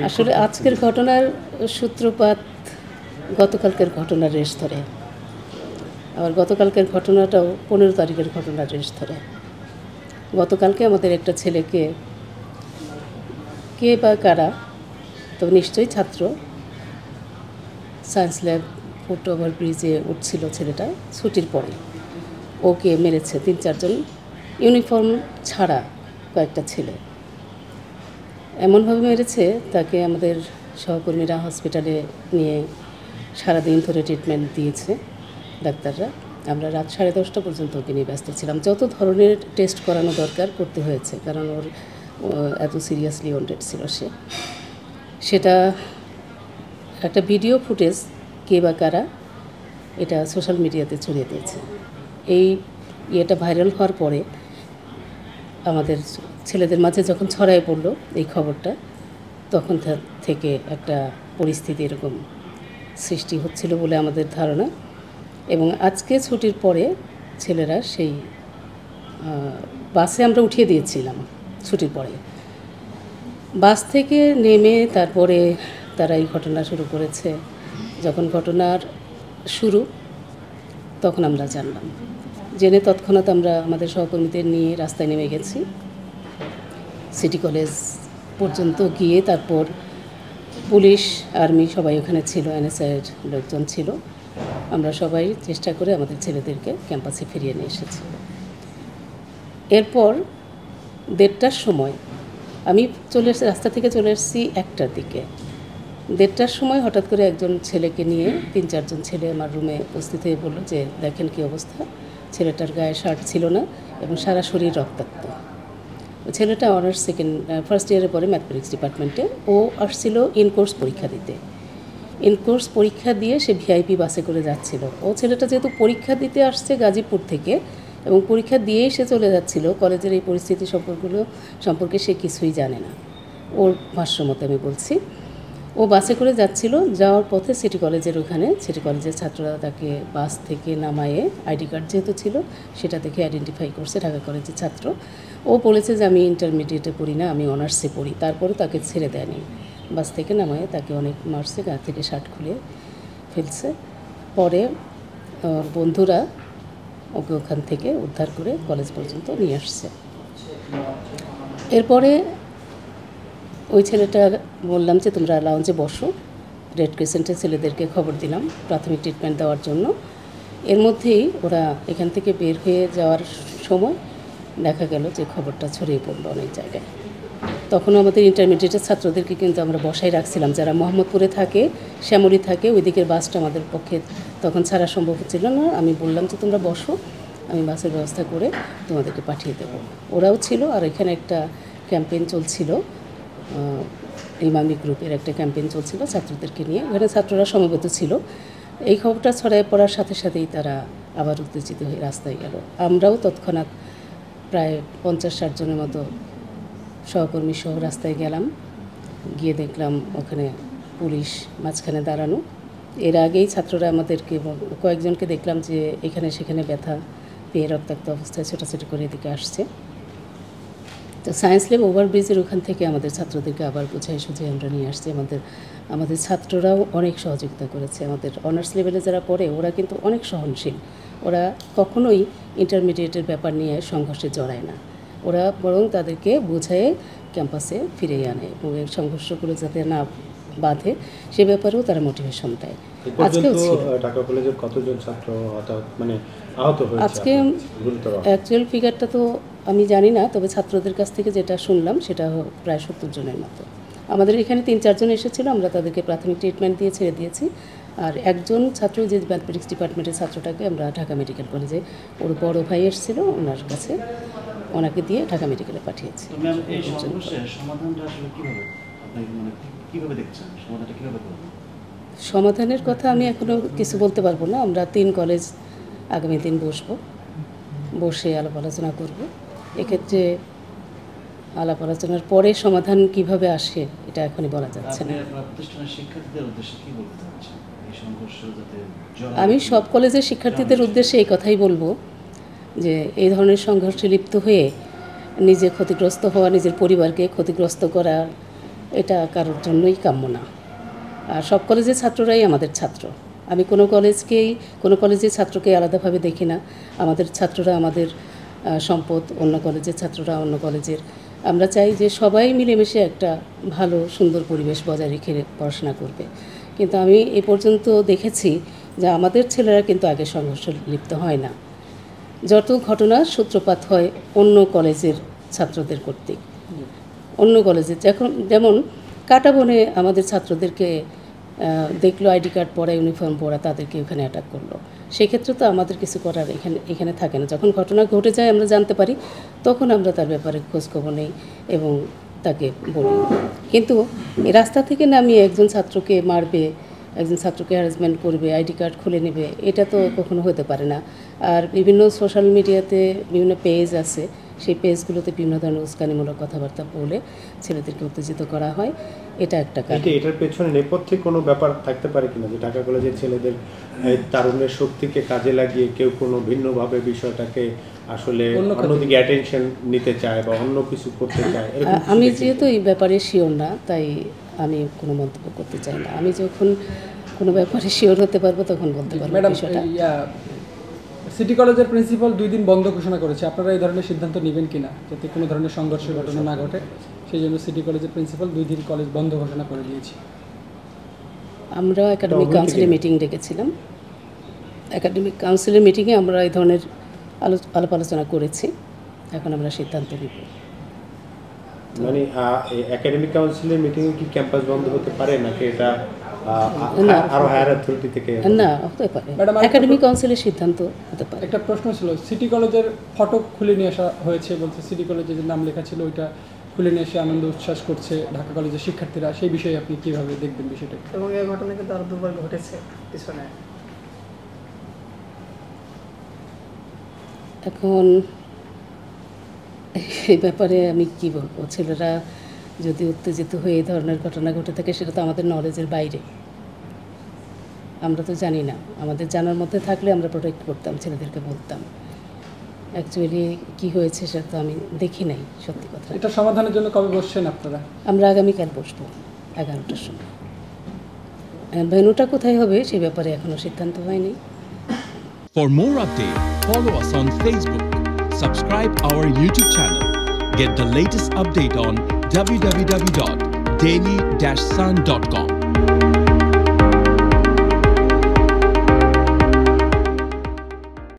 আসলে আজকের ঘটনার সূত্রপাত গতকালকের ঘটনার রেশ ধরে, আবার গতকালকের ঘটনাটাও 15 তারিখের ঘটনার রেশ ধরে। গতকালকে আমাদের একটা ছেলেকে কে বা কারা, তো নিশ্চয়ই ছাত্র, সায়েন্স ল্যাব ফুট ওভার ব্রিজে উঠছিল ছেলেটা ছুটির পরে, ওকে মেরেছে 3-4 জন ইউনিফর্ম ছাড়া কয়েকটা ছেলে। এমনভাবে মেরেছে তাকে আমাদের সহকর্মীরা হসপিটালে নিয়ে সারাদিন ধরে ট্রিটমেন্ট দিয়েছে ডাক্তাররা। আমরা রাত 10:30 পর্যন্ত ওকে নিয়ে ব্যস্ত ছিলাম। যত ধরনের টেস্ট করানো দরকার করতে হয়েছে, কারণ ওর এত সিরিয়াসলি ওন্ডেড ছিল সেটা একটা ভিডিও ফুটেজ কে বা কারা এটা সোশ্যাল মিডিয়াতে ছড়িয়ে দিয়েছে। এই ইয়েটা ভাইরাল হওয়ার পরে আমাদের ছেলেদের মাঝে যখন ছড়ায় পড়লো এই খবরটা, তখন থেকে একটা পরিস্থিতি এরকম সৃষ্টি হচ্ছিল বলে আমাদের ধারণা। এবং আজকে ছুটির পরে ছেলেরা সেই বাসে আমরা উঠিয়ে দিয়েছিলাম ছুটির পরে। বাস থেকে নেমে তারপরে তারা এই ঘটনা শুরু করেছে। যখন ঘটনার শুরু তখন আমরা জানলাম, জেনে তৎক্ষণাৎ আমরা আমাদের সহকর্মীদের নিয়ে রাস্তায় নেমে গেছি। সিটি কলেজ পর্যন্ত গিয়ে তারপর পুলিশ, আর্মি সবাই ওখানে ছিল, এনএসআইয়ের লোকজন ছিল। আমরা সবাই চেষ্টা করে আমাদের ছেলেদেরকে ক্যাম্পাসে ফিরিয়ে নিয়ে এসেছি। এরপর 1:30টার সময় আমি রাস্তা থেকে চলে এসেছি 1টার দিকে। 1:30টার সময় হঠাৎ করে একজন ছেলেকে নিয়ে 3-4 জন ছেলে আমার রুমে উপস্থিত হয়ে বলল যে দেখেন কী অবস্থা, ছেলেটার গায়ে শার্ট ছিল না এবং সারা শরীর রক্তাক্ত। ছেলেটা অনার্স ফার্স্ট ইয়ারে পড়ে ম্যাথমেটিক্স ডিপার্টমেন্টে। ও আসছিল ইনকোর্স পরীক্ষা দিতে। ইনকোর্স পরীক্ষা দিয়ে সে ভিআইপি বাসে করে যাচ্ছিল। ছেলেটা যেহেতু পরীক্ষা দিতে আসছে গাজীপুর থেকে এবং পরীক্ষা দিয়েই সে চলে যাচ্ছিল, কলেজের এই পরিস্থিতি সম্পর্কে সে কিছুই জানে না, ওর ভাষ্য মতে আমি বলছি। ও বাসে করে যাচ্ছিল, যাওয়ার পথে সিটি কলেজের সিটি কলেজের ছাত্ররা তাকে বাস থেকে নামায়ে আইডি কার্ড যেহেতু ছিল সেটা দেখে আইডেন্টিফাই করছে ঢাকা কলেজের ছাত্র। ও বলেছে যে আমি ইন্টারমিডিয়েটে পড়ি না, আমি অনার্সে পড়ি। তারপরে তাকে ছেড়ে দেয়নি, বাস থেকে নামায়ে তাকে অনেক মারছে, গা থেকে শার্ট খুলে ফেলছে। পরে বন্ধুরা ওকে ওখান থেকে উদ্ধার করে কলেজ পর্যন্ত নিয়ে আসছে। এরপরে ওই ছেলেটা বললাম যে তোমরা লাউঞ্জে বসো, রেড ক্রিসেন্টের ছেলেদেরকে খবর দিলাম প্রাথমিক ট্রিটমেন্ট দেওয়ার জন্য। এর মধ্যেই ওরা এখান থেকে বের হয়ে যাওয়ার সময় দেখা গেল যে খবরটা ছড়িয়ে পড়লো অনেক জায়গায়। তখনও আমাদের ইন্টারমিডিয়েটের ছাত্রদেরকে কিন্তু আমরা বসাই রাখছিলাম, যারা মোহাম্মদপুরে থাকে, শ্যামলী থাকে, ওই দিকের বাসটা আমাদের পক্ষে তখন ছাড়া সম্ভব হচ্ছিল না। আমি বললাম যে তোমরা বসো, আমি বাসের ব্যবস্থা করে তোমাদেরকে পাঠিয়ে দেবো। ওরাও ছিল। আর এখানে একটা ক্যাম্পেইন চলছিল, ইমামি গ্রুপের একটা ক্যাম্পেইন চলছিল ছাত্রদেরকে নিয়ে, ওখানে ছাত্ররা সমবেত ছিল। এই খবরটা ছড়ায় পড়ার সাথে সাথেই তারা আবার উত্তেজিত হয়ে রাস্তায় গেল। আমরাও তৎক্ষণাৎ প্রায় 50-60 জনের মতো সহকর্মী সহ রাস্তায় গেলাম। গিয়ে দেখলাম ওখানে পুলিশ মাঝখানে দাঁড়ানো। এর আগেই ছাত্ররা আমাদেরকে কয়েকজনকে দেখলাম যে এখানে সেখানে ব্যথা পেয়ে রক্তাক্ত অবস্থায় ছোটাছুটি করে এদিকে আসছে। তো সায়েন্স ল্যাব ওভারব্রিজের ওখান থেকে আমাদের ছাত্রদেরকে আবার বুঝাই সুঝিয়ে আমরা নিয়ে আসছি। আমাদের ছাত্ররাও অনেক সহযোগিতা করেছে। আমাদের অনার্স লেভেলে যারা পড়ে ওরা কিন্তু অনেক সহনশীল। ওরা কখনোই ইন্টারমিডিয়েটের ব্যাপার নিয়ে সংঘর্ষে জড়ায় না, ওরা বরং তাদেরকে বুঝায়ে ক্যাম্পাসে ফিরিয়ে আনে এবং সংঘর্ষগুলো যাতে না বাঁধে সে ব্যাপারেও তারা মোটিভেশন দেয়। আজকেও ঢাকা কলেজের কতজন ছাত্র আহত হয়েছে? আজকে অ্যাকচুয়াল ফিগারটা তো আমি জানি না, তবে ছাত্রদের কাছ থেকে যেটা শুনলাম সেটা প্রায় 70 জনের মতো। আমাদের এখানে 3-4 জন এসেছিল, আমরা তাদেরকে প্রাথমিক ট্রিটমেন্ট দিয়ে ছেড়ে দিয়েছি। আর একজন ছাত্র, যে ম্যাথমেটিক্স ডিপার্টমেন্টের ছাত্রটাকে আমরা ঢাকা মেডিকেল কলেজে, ওর বড় ভাই এসেছিল, ওনার কাছে ওনাকে দিয়ে ঢাকা মেডিকেলে পাঠিয়েছি। সমাধানের কথা আমি এখনও কিছু বলতে পারবো না। আমরা 3 কলেজ আগামী দিন বসে আলাপ আলোচনা করব। এক্ষেত্রে আলাপ আলোচনার পরে সমাধান কিভাবে আসে এটা এখনই বলা যাচ্ছে না। আমি সব কলেজের শিক্ষার্থীদের উদ্দেশ্যে এই কথাই বলবো যে এই ধরনের সংঘর্ষে লিপ্ত হয়ে নিজে ক্ষতিগ্রস্ত হওয়া, নিজের পরিবারকে ক্ষতিগ্রস্ত করা এটা কারোর জন্যই কাম্য না। আর সব কলেজের ছাত্ররাই আমাদের ছাত্র। আমি কোনো কলেজের ছাত্রকে আলাদাভাবে দেখি না। আমাদের ছাত্ররা আমাদের সম্পদ, অন্য কলেজের ছাত্ররা অন্য কলেজের। আমরা চাই যে সবাই মিলেমিশে একটা ভালো সুন্দর পরিবেশ বজায় রেখে পড়াশোনা করবে। কিন্তু আমি এ পর্যন্ত দেখেছি যে আমাদের ছেলেরা কিন্তু আগে সংঘর্ষে লিপ্ত হয় না। যত ঘটনার সূত্রপাত হয় অন্য কলেজের ছাত্রদের কর্তৃক। অন্য কলেজে যেমন কাটাবনে আমাদের ছাত্রদেরকে দেখলো আইডি কার্ড পরা, ইউনিফর্ম পরা, তাদেরকে ওখানে অ্যাটাক করলো। সেক্ষেত্রে তো আমাদের কিছু করার এখানে থাকে না। যখন ঘটনা ঘটে যায় আমরা জানতে পারি, তখন আমরা তার ব্যাপারে খোঁজখবর নেই এবং তাকে বলি। কিন্তু রাস্তা থেকে নামিয়ে একজন ছাত্রকে মারবে, একজন ছাত্রকে হ্যারাসমেন্ট করবে, আইডি কার্ড খুলে নেবে, এটা তো কখনো হতে পারে না। আর বিভিন্ন সোশ্যাল মিডিয়াতে বিভিন্ন পেজ আছে, সেই পেজগুলোতে বিভিন্ন ধরনের উস্কানিমূলক কথাবার্তা বলে ছেলেদেরকে উত্তেজিত করা হয়। এটা একটা কারণ। এটার পেছনে নেপথ্যে কোনো ব্যাপার থাকতে পারে কিনা, যে ঢাকা কলেজের ছেলেদের তারুণ্যের শক্তিকে কাজে লাগিয়ে কেউ কোনো ভিন্নভাবে বিষয়টাকে আসলে অন্যদিকে অ্যাটেনশন নিতে চায় বা অন্য কিছু করতে চায়? আমি যেহেতু এই ব্যাপারে শিওর না, তাই আমি কোনো মন্তব্য করতে চাই না। আমি যখন কোনো ব্যাপারে শিওর হতে পারবো তখন বলতে পারবো বিষয়টা। সিটি কলেজের প্রিন্সিপাল 2 দিন বন্ধ ঘোষণা করেছে, আপনারা এই ধরনের সিদ্ধান্ত নেবেন কিনা যাতে কোনো ধরনের সংঘর্ষের ঘটনা না ঘটে? সেই জন্য সিটি কলেজের প্রিন্সিপাল 2 দিন কলেজ বন্ধ ঘোষণা করে দিয়েছে। আমরা একাডেমিক কাউন্সিলের মিটিং ডেকেছিলাম। একাডেমিক কাউন্সিলের মিটিংয়ে আমরা এই ধরনের আলাপ আলোচনা করেছি। এখন আমরা সিদ্ধান্ত নিব। মানে একাডেমিক কাউন্সিলের মিটিংয়ে কি ক্যাম্পাস বন্ধ হতে পারে, নাকি এটা আরো হায়ার অথরিটি থেকে? না, হতে পারে, একাডেমিক কাউন্সিলের সিদ্ধান্ত হতে পারে। একটা প্রশ্ন ছিল, সিটি কলেজের ফটক খুলে নিয়ে আসা হয়েছে, বলছে সিটি কলেজে যে নাম লেখা ছিল ওইটা খুলে নিয়ে এসে আনন্দ উচ্ছ্বাস করছে ঢাকা কলেজের শিক্ষার্থীরা। সেই বিষয়ে আপনি কীভাবে দেখবেন বিষয়টা? এবং এই ঘটনা কিন্তু আরও দুবার ঘটেছে পিছনে। এখন এই ব্যাপারে আমি কি বলবো? ছেলেরা যদি উত্তেজিত হয়ে এই ধরনের ঘটনা ঘটে থাকে, সেটা তো আমাদের নলেজের বাইরে। আমরা তো জানি না। আমাদের জানার মধ্যে থাকলে আমরা প্রোটেক্ট করতাম, ছেলেদেরকে বলতাম। অ্যাকচুয়ালি কি হয়েছে সেটা তো আমি দেখি নাই, সত্যি কথা। এটা সমাধানের জন্য কবে বসছেন আপনারা? আমরা আগামীকাল বসবো 11টার সময়। ভেন্যুটা কোথায় হবে সেই ব্যাপারে এখনো সিদ্ধান্ত হয়নি। For more updates, follow us on Facebook, subscribe our YouTube channel, get the latest update on www.daily-sun.com.